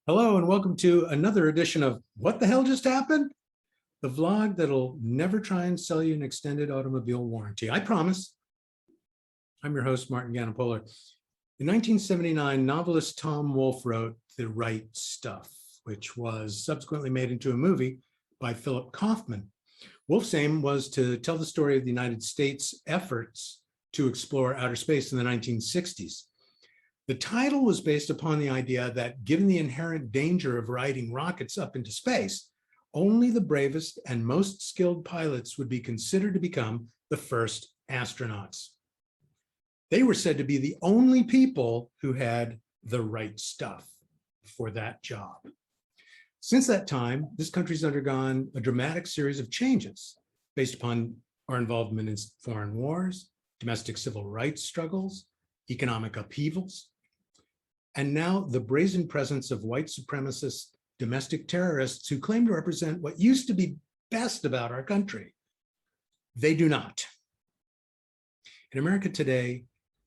Hello and welcome to another edition of What the Hell Just Happened? The vlog that'll never try and sell you an extended automobile warranty. I promise. I'm your host, Martin Ganipolar. In 1979, novelist Tom Wolfe wrote The Right Stuff, which was subsequently made into a movie by Philip Kaufman. Wolfe's aim was to tell the story of the United States' efforts to explore outer space in the 1960s. The title was based upon the idea that given the inherent danger of riding rockets up into space, only the bravest and most skilled pilots would be considered to become the first astronauts. They were said to be the only people who had the right stuff for that job. Since that time, this country's undergone a dramatic series of changes based upon our involvement in foreign wars, domestic civil rights struggles, economic upheavals, and now the brazen presence of white supremacist domestic terrorists who claim to represent what used to be best about our country. They do not. In America today,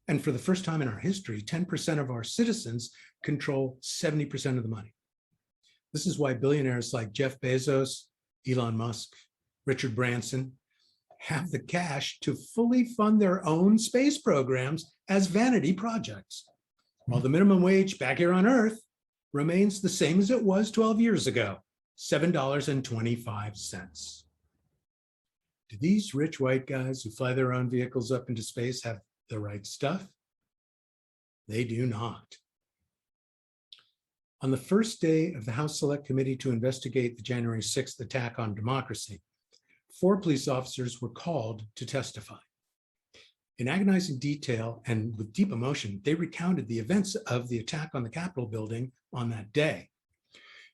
and for the first time in our history, 10% of our citizens control 70% of the money. This is why billionaires like Jeff Bezos, Elon Musk, Richard Branson have the cash to fully fund their own space programs as vanity projects, while the minimum wage back here on Earth remains the same as it was 12 years ago, $7.25. Do these rich white guys who fly their own vehicles up into space have the right stuff? They do not. On the first day of the House Select Committee to investigate the January 6th attack on democracy, 4 police officers were called to testify. In agonizing detail and with deep emotion, they recounted the events of the attack on the Capitol building on that day.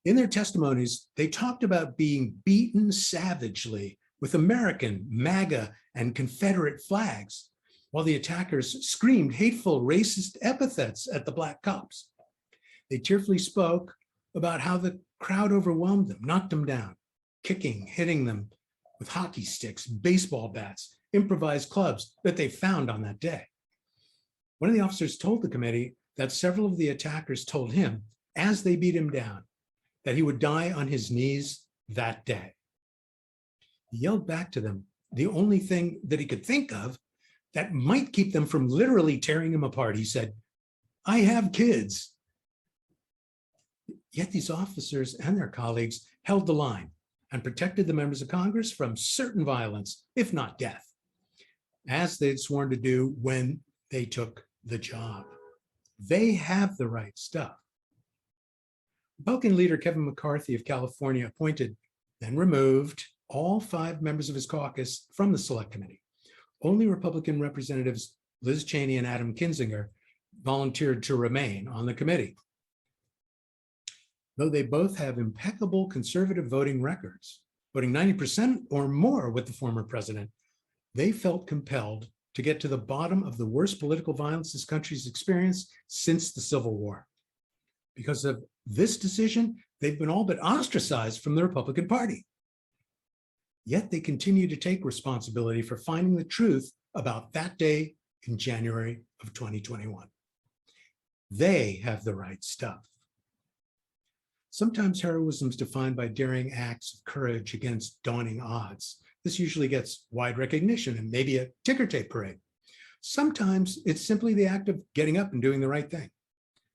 In their testimonies, they talked about being beaten savagely with American, MAGA, and Confederate flags, while the attackers screamed hateful, racist epithets at the black cops. They tearfully spoke about how the crowd overwhelmed them, knocked them down, kicking, hitting them with hockey sticks, baseball bats, improvised clubs that they found on that day. One of the officers told the committee that several of the attackers told him, as they beat him down, that he would die on his knees that day. He yelled back to them the only thing that he could think of that might keep them from literally tearing him apart. He said, "I have kids." Yet these officers and their colleagues held the line and protected the members of Congress from certain violence, if not death, as they'd sworn to do when they took the job. They have the right stuff. Republican leader Kevin McCarthy of California appointed, then removed, all 5 members of his caucus from the Select Committee. Only Republican Representatives Liz Cheney and Adam Kinzinger volunteered to remain on the committee. Though they both have impeccable conservative voting records, voting 90% or more with the former president, they felt compelled to get to the bottom of the worst political violence this country's experienced since the Civil War. Because of this decision, they've been all but ostracized from the Republican Party. Yet they continue to take responsibility for finding the truth about that day in January of 2021. They have the right stuff. Sometimes heroism is defined by daring acts of courage against daunting odds. This usually gets wide recognition and maybe a ticker tape parade. Sometimes it's simply the act of getting up and doing the right thing.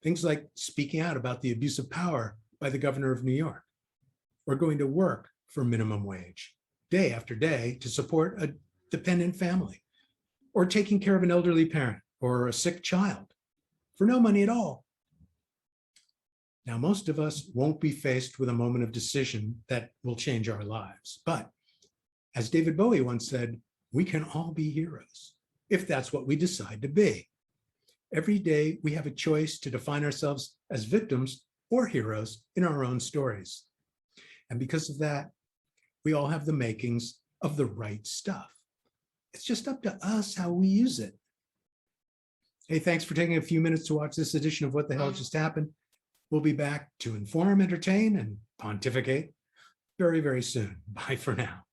Things like speaking out about the abuse of power by the governor of New York, or going to work for minimum wage, day after day to support a dependent family, or taking care of an elderly parent or a sick child for no money at all. Now, most of us won't be faced with a moment of decision that will change our lives, but as David Bowie once said, we can all be heroes if that's what we decide to be. Every day we have a choice to define ourselves as victims or heroes in our own stories. And because of that, we all have the makings of the right stuff. It's just up to us how we use it. Hey, thanks for taking a few minutes to watch this edition of What the Hell Just Happened. We'll be back to inform, entertain, and pontificate very, very soon. Bye for now.